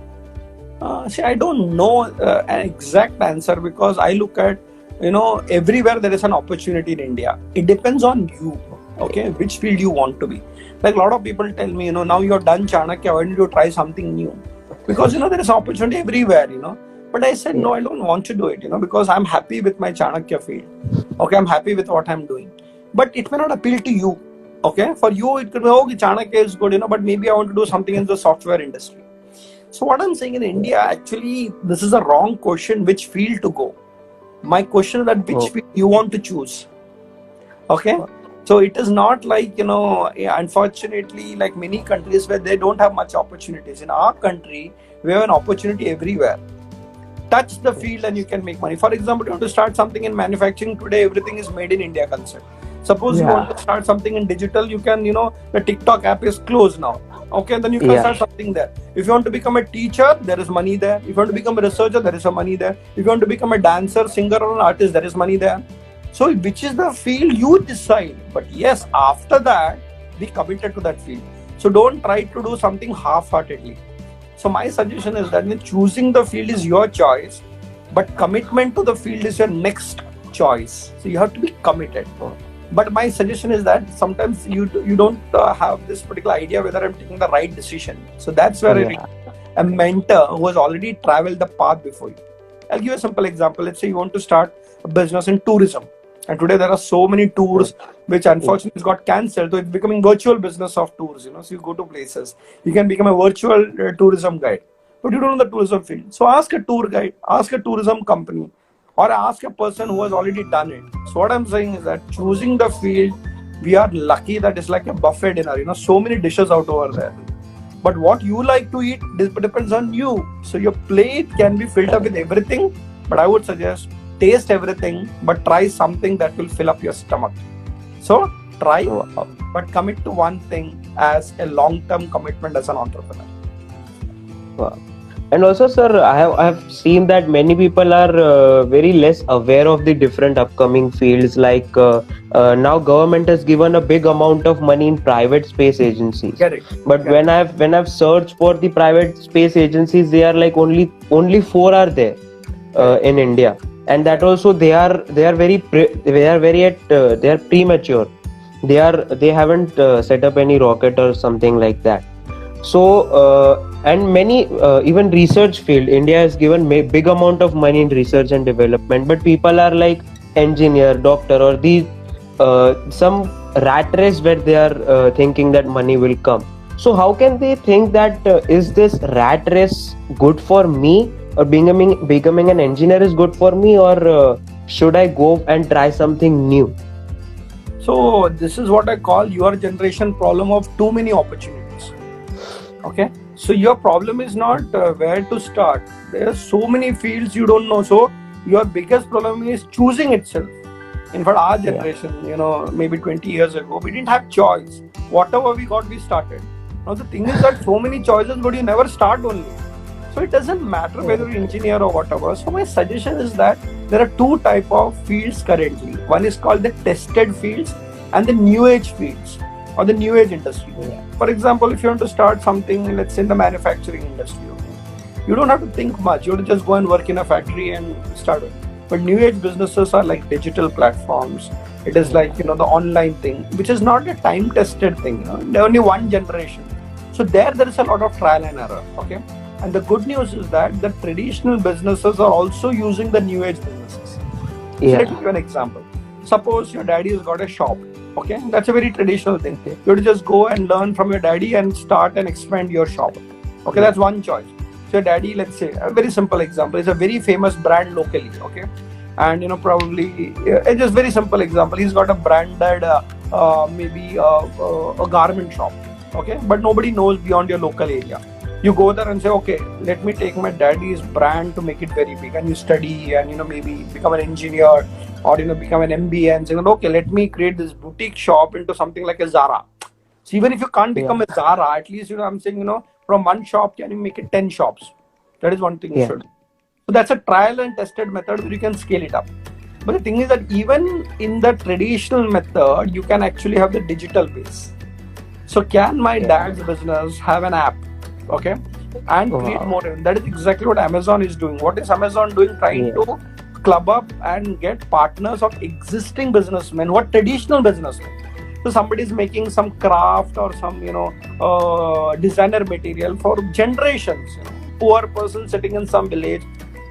See, I don't know an exact answer, because I look at, everywhere there is an opportunity in India. It depends on you, okay, which field you want to be. Like a lot of people tell me, now you're done Chanakya, why don't you try something new? Because, there is opportunity everywhere, But I said, no, I don't want to do it, because I'm happy with my Chanakya field. Okay, I'm happy with what I'm doing. But it may not appeal to you, okay? For you, it could be, okay, Chanakya is good, but maybe I want to do something in the software industry. So what I'm saying, in India, actually, this is a wrong question, which field to go. My question is that which field you want to choose. Okay? So it is not like, unfortunately, like many countries where they don't have much opportunities. In our country, we have an opportunity everywhere. Touch the field and you can make money. For example, you want to start something in manufacturing today, everything is made in India concept. Suppose you want to start something in digital, you can, the TikTok app is closed now. Okay, then you can start something there. If you want to become a teacher, there is money there. If you want to become a researcher, there is some money there. If you want to become a dancer, singer, or an artist, there is money there. So which is the field you decide. But yes, after that, be committed to that field. So don't try to do something half-heartedly. So my suggestion is that choosing the field is your choice, but commitment to the field is your next choice. So you have to be committed. But my suggestion is that sometimes you don't have this particular idea whether I'm taking the right decision. So that's where a mentor who has already traveled the path before you. I'll give you a simple example. Let's say you want to start a business in tourism. And today there are so many tours which unfortunately got cancelled. So it's becoming virtual business of tours. So you go to places. You can become a virtual tourism guide. But you don't know the tourism field. So ask a tour guide, ask a tourism company, or ask a person who has already done it. So what I'm saying is that choosing the field, we are lucky that it's like a buffet dinner. So many dishes out over there. But what you like to eat depends on you. So your plate can be filled up with everything. But I would suggest taste everything, but try something that will fill up your stomach. So try, but commit to one thing as a long-term commitment as an entrepreneur. Wow. And also, sir, I have seen that many people are very less aware of the different upcoming fields. Like now, government has given a big amount of money in private space agencies. Get it? But when I've searched for the private space agencies, they are like only 4 are there in India, and that also they are very premature. They haven't set up any rocket or something like that. So and many even research field, India has given big amount of money in research and development, but people are like engineer, doctor, or some rat race where they are thinking that money will come. So how can they think that is this rat race good for me, or becoming an engineer is good for me, or should I go and try something new? So this is what I call your generation problem of too many opportunities. Okay, so your problem is not where to start. There are so many fields you don't know. So your biggest problem is choosing itself. In fact, our generation, maybe 20 years ago, we didn't have choice. Whatever we got, we started. Now the thing is that so many choices, but you never start only. So it doesn't matter whether you're an engineer or whatever. So my suggestion is that there are two type of fields currently. One is called the tested fields and the new age fields or the new age industry. For example, if you want to start something, let's say in the manufacturing industry, you don't have to think much. You have to just go and work in a factory and start it. But new age businesses are like digital platforms. It is like, the online thing, which is not a time tested thing. They're only one generation. So there is a lot of trial and error. Okay. And the good news is that the traditional businesses are also using the new age businesses. So let me give you an example. Suppose your daddy has got a shop. Okay. That's a very traditional thing. You have to just go and learn from your daddy and start and expand your shop. Okay. That's one choice. So your daddy, let's say, a very simple example, is a very famous brand locally. Okay. And probably it's just very simple example. He's got a branded maybe a garment shop. Okay. But nobody knows beyond your local area. You go there and say, okay, let me take my daddy's brand to make it very big. And you study and, maybe become an engineer or, become an MBA and say, okay, let me create this boutique shop into something like a Zara. So even if you can't become a Zara, at least, I'm saying, from one shop, can you make it 10 shops? That is one thing you should do. So that's a trial and tested method where you can scale it up. But the thing is that even in the traditional method, you can actually have the digital base. So can my dad's business have an app? Okay, and create more. That is exactly what Amazon is doing. What is Amazon doing? Trying to club up and get partners of existing businessmen who are traditional businessmen. So somebody is making some craft or some designer material for generations. Poor person sitting in some village,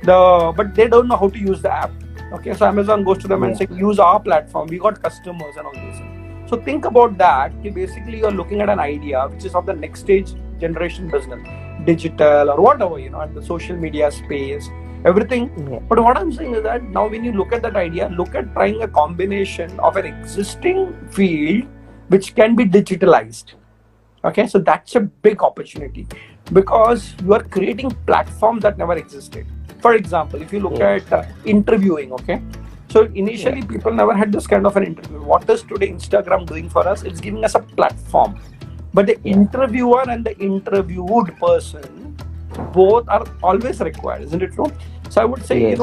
but they don't know how to use the app. Okay, so Amazon goes to them and says, use our platform. We got customers and all this. So think about that. Basically, you're looking at an idea which is of the next stage generation business, digital or whatever, and the social media space, everything. But what I'm saying is that now when you look at that idea, look at trying a combination of an existing field which can be digitalized. Okay, so that's a big opportunity because you are creating platforms that never existed. For example, if you look at interviewing, okay, so initially people never had this kind of an interview. What is today Instagram doing for us? It's giving us a platform. But the interviewer and the interviewed person, both are always required, isn't it true? So I would say,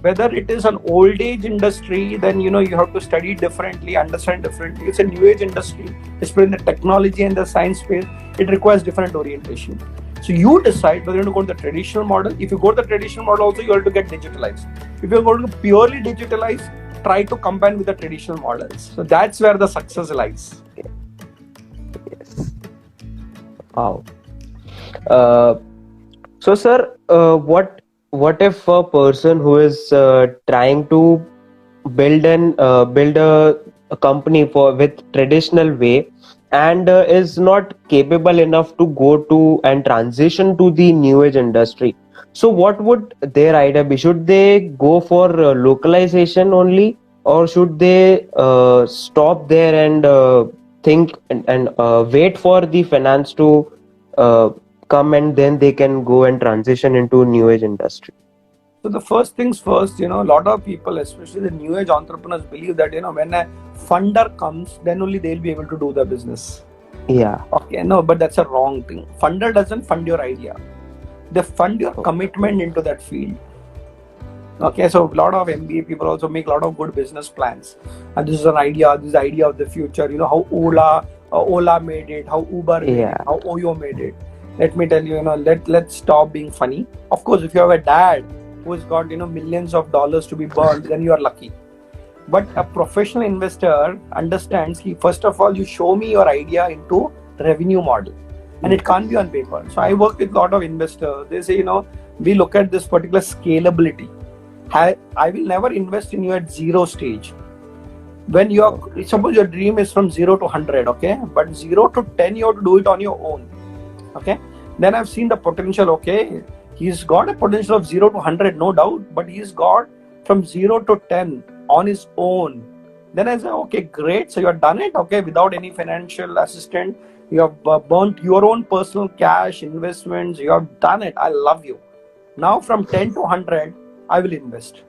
whether it is an old age industry, then, you have to study differently, understand differently. It's a new age industry, especially in the technology and the science space, it requires different orientation. So you decide whether you want to go to the traditional model. If you go to the traditional model also, you have to get digitalized. If you're going to purely digitalize, try to combine with the traditional models. So that's where the success lies. Wow. So, sir, what if a person who is trying to build a company with traditional way and is not capable enough to go to and transition to the new age industry? So, what would their idea be? Should they go for localization only, or should they stop there and think and wait for the finance to come, and then they can go and transition into new age industry? So the first things first, a lot of people, especially the new age entrepreneurs, believe that when a funder comes, then only they'll be able to do the business. Okay, no, but that's a wrong thing. Funder doesn't fund your idea. They fund your commitment into that field. Okay, so a lot of MBA people also make a lot of good business plans. And this is an idea, this is the idea of the future. How Ola made it, how Uber made it, how Oyo made it. Let me tell you, let's stop being funny. Of course, if you have a dad who's got, millions of dollars to be burned, then you are lucky. But a professional investor understands, first of all, you show me your idea into revenue model. And it can't be on paper. So I work with a lot of investors. They say, we look at this particular scalability. I will never invest in you at zero stage. When suppose your dream is from 0 to 100, okay, but 0 to 10 you have to do it on your own, okay. Then I've seen the potential, okay, he's got a potential of 0 to 100, no doubt, but he's got from 0 to 10 on his own. Then I say, okay, great, so you have done it, okay, without any financial assistant. You have burnt your own personal cash investments, you have done it. I love you. Now from 10 to 100 I will invest.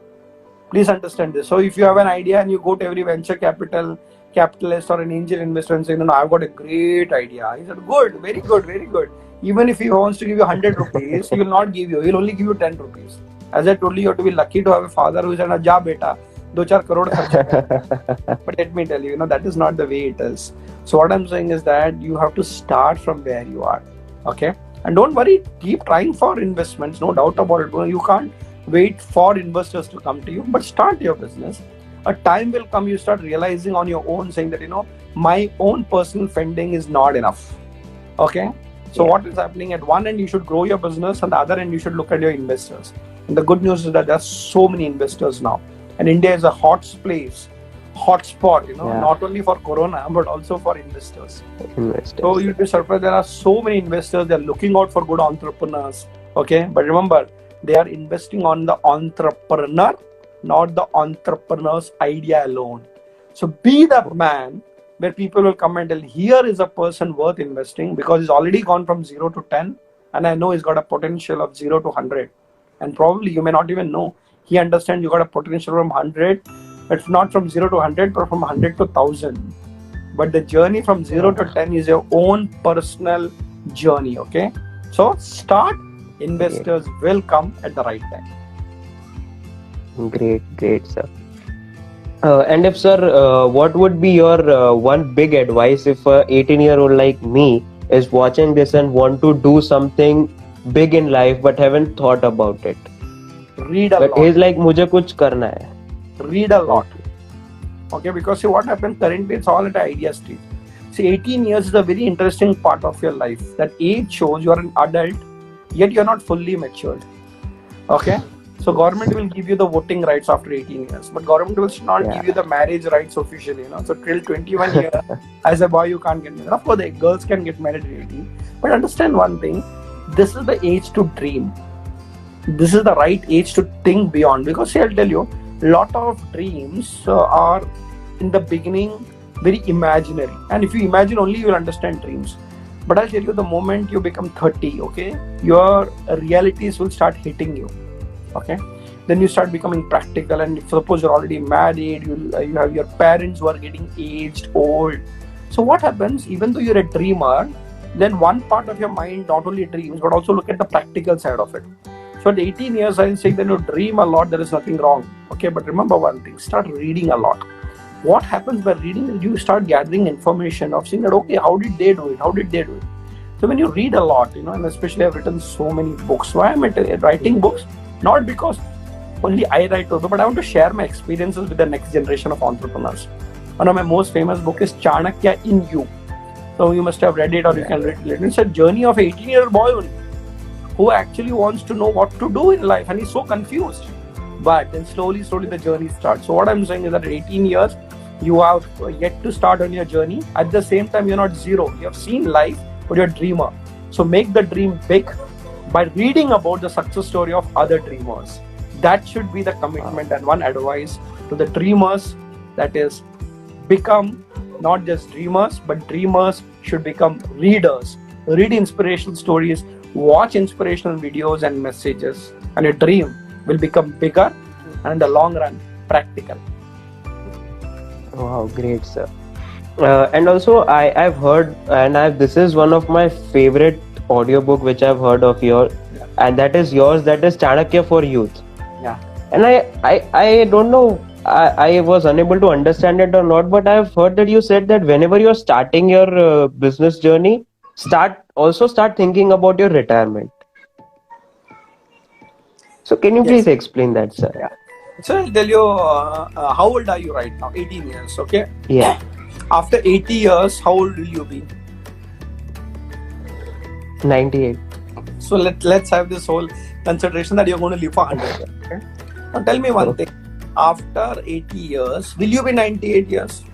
Please understand this. So if you have an idea and you go to every venture capitalist or an angel investor and say, no, I've got a great idea. He said, good, very good, very good. Even if he wants to give you 100 rupees, he will not give you. He'll only give you 10 rupees. As I told you, you have to be lucky to have a father who said, ja beta, 2-4 crore kharcha. But let me tell you, that is not the way it is. So what I'm saying is that you have to start from where you are. Okay? And don't worry, keep trying for investments, no doubt about it. You can't wait for investors to come to you, but start your business. A time will come, you start realizing on your own, saying that, my own personal funding is not enough. Okay? So what is happening? At one end, you should grow your business, and the other end, you should look at your investors. And the good news is that there are so many investors now. And India is a hot spot, not only for Corona, but also for investors. So you'll be surprised, there are so many investors, they're looking out for good entrepreneurs. Okay? But remember, they are investing on the entrepreneur, not the entrepreneur's idea alone. So be the man where people will come and tell, here is a person worth investing because he's already gone from 0 to 10. And I know he's got a potential of 0 to 100. And probably you may not even know. He understands you got a potential from 100. It's not from 0 to 100, but from 100 to 1000. But the journey from 0 to 10 is your own personal journey. Okay. So start. Investors will come at the right time. Great, sir. And if, sir, what would be your one big advice if a 18-year-old like me is watching this and want to do something big in life but haven't thought about it? Read a lot. But he's like, मुझे कुछ करना है. Read a lot. Okay, because see what happens currently, it's all at an idea stage. See, 18 years is a very interesting part of your life. That age shows you are an adult, yet you're not fully matured. Okay? So government will give you the voting rights after 18 years, but government will not give you the marriage rights officially, So till 21 years, as a boy, you can't get married. Of course, the girls can get married at 18. But understand one thing, this is the age to dream. This is the right age to think beyond. Because see, I'll tell you, a lot of dreams are in the beginning very imaginary. And if you imagine only, you will understand dreams. But I'll tell you, the moment you become 30, okay, your realities will start hitting you. Okay, then you start becoming practical, and suppose you're already married, you have your parents who are getting aged, old. So what happens, even though you're a dreamer, then one part of your mind not only dreams, but also look at the practical side of it. So at 18 years, I'm saying that you dream a lot, there is nothing wrong. Okay, but remember one thing, start reading a lot. What happens by reading is you start gathering information of saying that, okay, how did they do it? So when you read a lot, and especially I've written so many books. Why am I writing books? Not because only I write also, but I want to share my experiences with the next generation of entrepreneurs. One of my most famous book is Chanakya in You. So you must have read it, or you can read it. It's a journey of an 18-year-old boy only, who actually wants to know what to do in life, and he's so confused. But then slowly the journey starts. So what I'm saying is that at 18 years, you have yet to start on your journey. At the same time, you're not zero. You have seen life, but you're a dreamer. So make the dream big by reading about the success story of other dreamers. That should be the commitment. And one advice to the dreamers, that is, become not just dreamers, but dreamers should become readers. Read inspirational stories, watch inspirational videos and messages, and your dream will become bigger and in the long run, practical. Wow, great, sir. And also, I've heard, and this is one of my favorite audiobook which I've heard of yours, and that is yours, that is Chanakya for Youth. Yeah. And I don't know, I was unable to understand it or not, but I've heard that you said that whenever you're starting your business journey, start thinking about your retirement. So can you please explain that, sir? Yeah. So I'll tell you, how old are you right now? 18 years, okay? Yeah. After 80 years, how old will you be? 98. So let's have this whole consideration that you're going to live for 100 years. Okay? Now tell me one thing. after 80 years, will you be 98 years?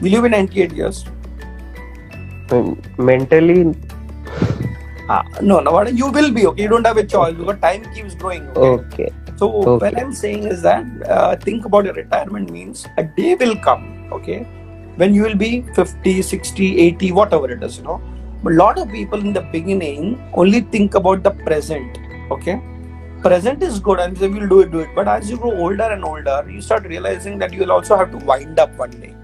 Will you be 98 years? Mentally, No, what you will be, okay? You don't have a choice because time keeps growing, okay? okay. So Okay. what I'm saying is that think about your retirement means a day will come, okay, when you will be 50, 60, 80, whatever it is, But a lot of people in the beginning only think about the present, okay? Present is good and they will do it. But as you grow older and older, you start realizing that you will also have to wind up one day.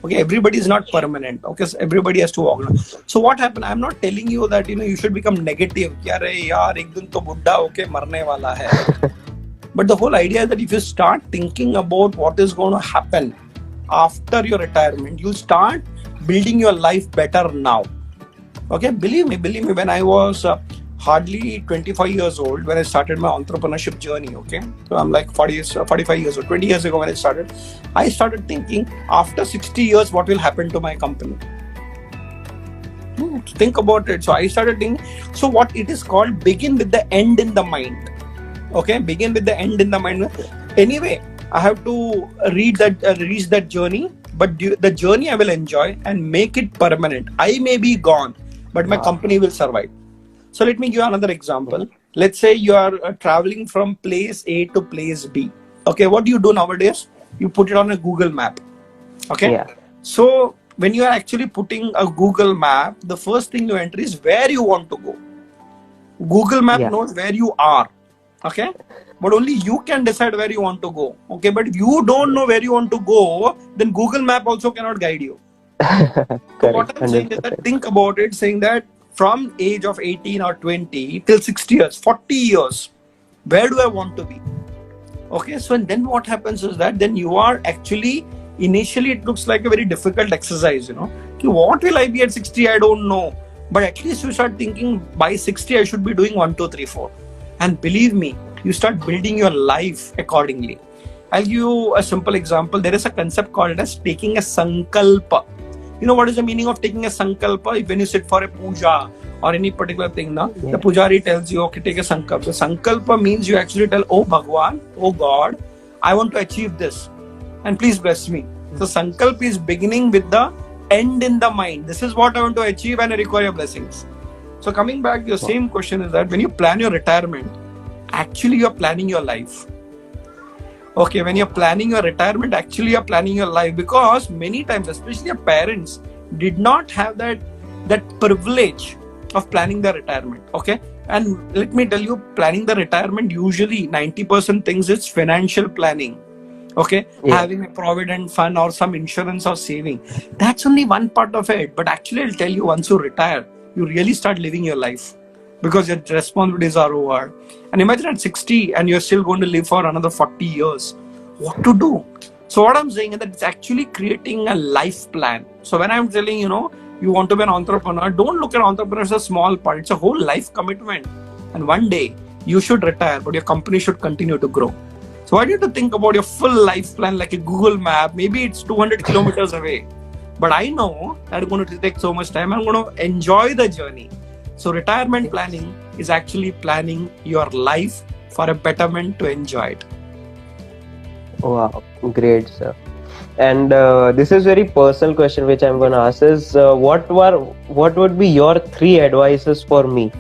Okay, everybody is not permanent. Okay, so everybody has to walk. So what happened? I'm not telling you that you should become negative. Yare yaar, ek din to buddha hoke marne wala hai. But the whole idea is that if you start thinking about what is going to happen after your retirement, you'll start building your life better now. Okay, believe me, when I was hardly 25 years old, when I started my entrepreneurship journey, okay, so I'm like 45 years old, 20 years ago when I started thinking after 60 years, what will happen to my company? Think about it. So I started thinking, so what it is called, begin with the end in the mind. Okay, begin with the end in the mind. Anyway, I have to reach that journey, but the journey I will enjoy and make it permanent. I may be gone, but my company will survive. So let me give you another example. Let's say you are traveling from place A to place B. Okay, what do you do nowadays? You put it on a Google map. Okay. Yeah. So when you are actually putting a Google map, the first thing you enter is where you want to go. Google map knows where you are. Okay, but only you can decide where you want to go. Okay, but if you don't know where you want to go, then Google map also cannot guide you. So what I'm saying is that think about it, saying that from age of 18 or 20 till 60 years, 40 years, where do I want to be? Okay, so and then what happens is that then you are actually, initially it looks like a very difficult exercise, Okay, what will I be at 60? I don't know. But at least you start thinking by 60 I should be doing 1, 2, 3, 4. And believe me, you start building your life accordingly. I'll give you a simple example. There is a concept called as taking a sankalpa. You know what is the meaning of taking a sankalpa? When you sit for a puja or any particular thing, the pujari tells you, okay, take a sankalpa. Sankalpa means you actually tell, oh Bhagwan, oh God, I want to achieve this. And please bless me. So sankalpa is beginning with the end in the mind. This is what I want to achieve and I require your blessings. So coming back, your same question is that when you plan your retirement, actually you're planning your life. Okay, when you're planning your retirement, actually you're planning your life, because many times, especially your parents, did not have that privilege of planning their retirement. Okay, and let me tell you, planning the retirement, usually 90% things is financial planning. Okay, having a provident fund or some insurance or saving. That's only one part of it. But actually, I'll tell you, once you retire, you really start living your life because your responsibilities are over. And imagine at 60 and you're still going to live for another 40 years. What to do? So what I'm saying is that it's actually creating a life plan. So when I'm telling you want to be an entrepreneur, don't look at entrepreneur as a small part. It's a whole life commitment. And one day you should retire, but your company should continue to grow. So I need to think about your full life plan like a Google map. Maybe it's 200 kilometers away. But I know that it's going to take so much time. I'm going to enjoy the journey. So retirement planning is actually planning your life for a betterment to enjoy it. Wow, great, sir. And this is very personal question which I'm going to ask is what would be your 3 advices for me?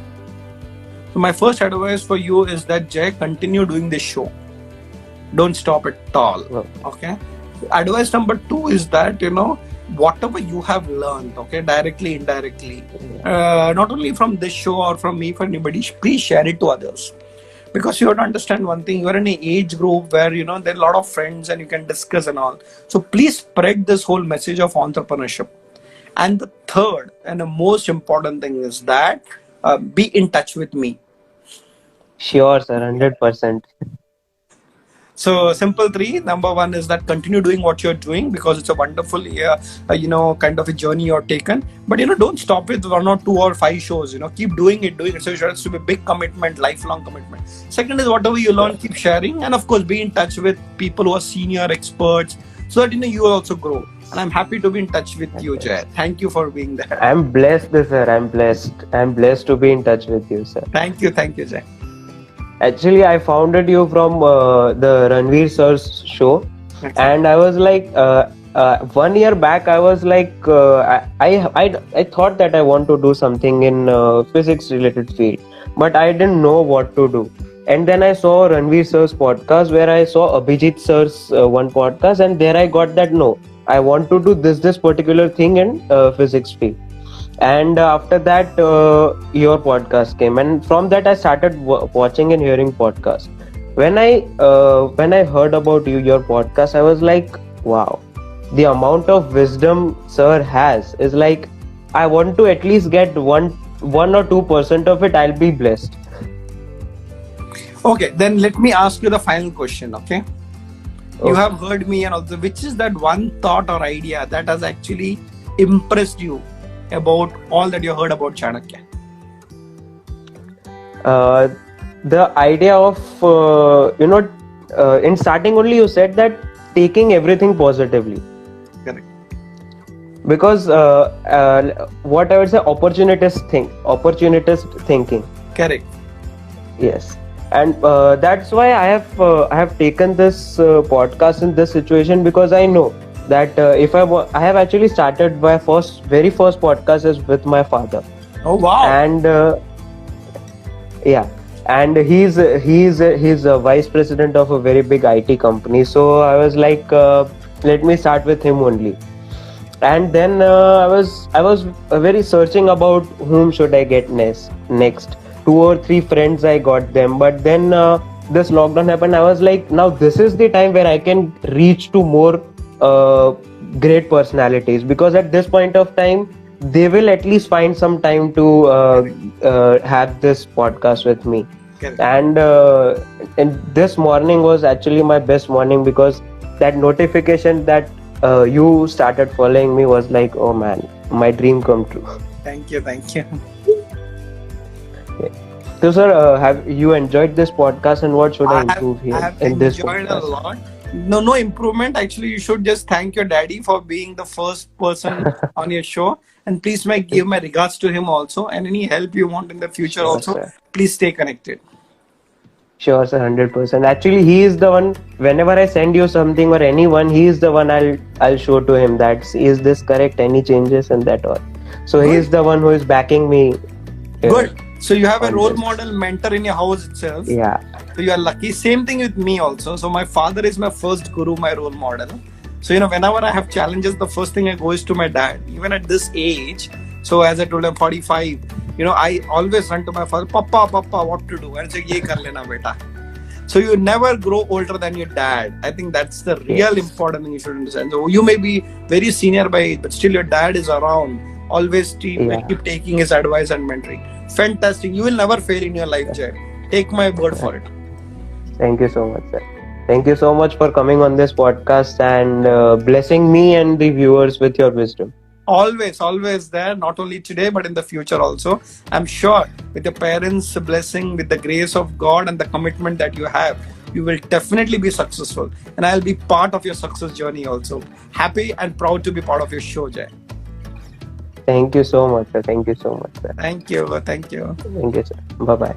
So my first advice for you is that Jay, continue doing this show. Don't stop at all. Okay. Advice number 2 is that whatever you have learned, okay, directly, indirectly, not only from this show or from me, for anybody, please share it to others. Because you have to understand one thing, you're in an age group where there are a lot of friends and you can discuss and all. So please spread this whole message of entrepreneurship. And the third and the most important thing is that be in touch with me. Sure, sir, 100%. So simple 3. Number 1 is that continue doing what you're doing, because it's a wonderful kind of a journey you're taken. But don't stop with 1 or 2 or 5 shows. Keep doing it. So it has to be a big commitment, lifelong commitment. Second is whatever you learn, keep sharing, and of course be in touch with people who are senior experts, so that you will also grow. And I'm happy to be in touch with you, Jay. Thank you for being there. I'm blessed, sir. I'm blessed to be in touch with you, sir. Thank you, Jay. Actually, I founded you from the Ranveer sir's show, and I was like, 1 year back, I was like, I thought that I want to do something in physics related field, but I didn't know what to do. And then I saw Ranveer sir's podcast, where I saw Abhijit sir's one podcast, and there I got that no, I want to do this particular thing in physics field. And after that, your podcast came, and from that I started watching and hearing podcasts. When I heard about your podcast, I was like, wow, the amount of wisdom sir has is like, I want to at least get 1 or 2% of it. I'll be blessed. Okay, then let me ask you the final question. Okay, you Okay. have heard me, and also, which is that one thought or idea that has actually impressed you about all that you heard about Chanakya? The idea of in starting only you said that taking everything positively, Correct. because what I would say, opportunist thinking. Correct. Yes, and that's why I have taken this podcast in this situation, because I know that if I have actually started my very first podcast is with my father, Oh wow. and yeah, and he's a vice president of a very big IT company. So I was like, let me start with him only. And then I was very searching about whom should I get next. 2 or 3 friends I got them, but then this lockdown happened. I was like, now this is the time where I can reach to more great personalities, because at this point of time they will at least find some time to have this podcast with me. Correct. And this morning was actually my best morning, because that notification that you started following me was like, oh man, my dream come true. Thank you. Thank you. So sir, have you enjoyed this podcast, and what should I improve here I have in this enjoyed a podcast? lot. No improvement. Actually, you should just thank your daddy for being the first person on your show. And please give my regards to him also. And any help you want in the future Sure, also, sir. please stay connected. Sure, sir, 100%. Actually, he is the one. Whenever I send you something or anyone, he is the one I'll show to him that is this correct, any changes and that all. So he Good. is the one who is backing me. Good. So you have a on role this. model mentor in your house itself. Yeah. So you are lucky. Same thing with me also. So my father is my first guru, my role model. So whenever I have challenges, the first thing I go is to my dad. Even at this age, so as I told him, 45. I always run to my father, Papa, what to do? And say, ye kar lena beta. So you never grow older than your dad. I think that's the real Yes. important thing you should understand. So you may be very senior by age, but still your dad is around. Always keep taking his advice and mentoring. Fantastic. You will never fail in your life, Jay. Take my word for it. Thank you so much, sir. Thank you so much for coming on this podcast and blessing me and the viewers with your wisdom. Always there, not only today, but in the future also. I'm sure with your parents' blessing, with the grace of God and the commitment that you have, you will definitely be successful. And I'll be part of your success journey also. Happy and proud to be part of your show, Jay. Thank you so much, sir. Thank you so much, sir. Thank you. Thank you. Thank you, sir. Bye-bye.